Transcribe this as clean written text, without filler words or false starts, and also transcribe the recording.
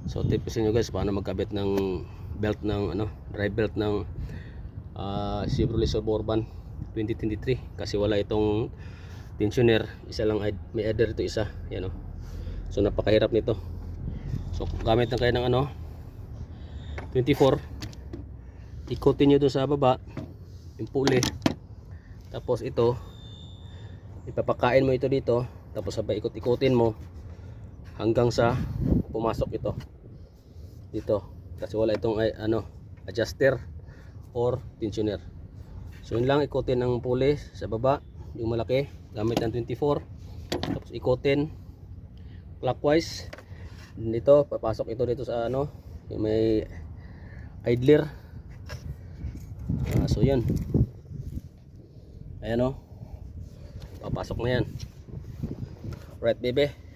So tip ko sa inyo guys paano magkabit ng belt ng drive belt ng Chevrolet Suburban 2023 kasi wala itong tensioner. Isa lang may adder ito, isa. Yan, so napakahirap nito. So gamit na kayo ng 24, ikutin nyo doon sa baba yung pulley, tapos ito ipapakain mo ito dito, tapos sabay ikot-ikutin mo hanggang sa pumasok ito dito kasi wala itong adjuster or tensioner. So yun lang, ikutin ang pulley sa baba yung malaki gamit ng 24, tapos ikutin clockwise dito, papasok ito dito sa yung may idler. So yan, ayan papasok na yan. Right baby.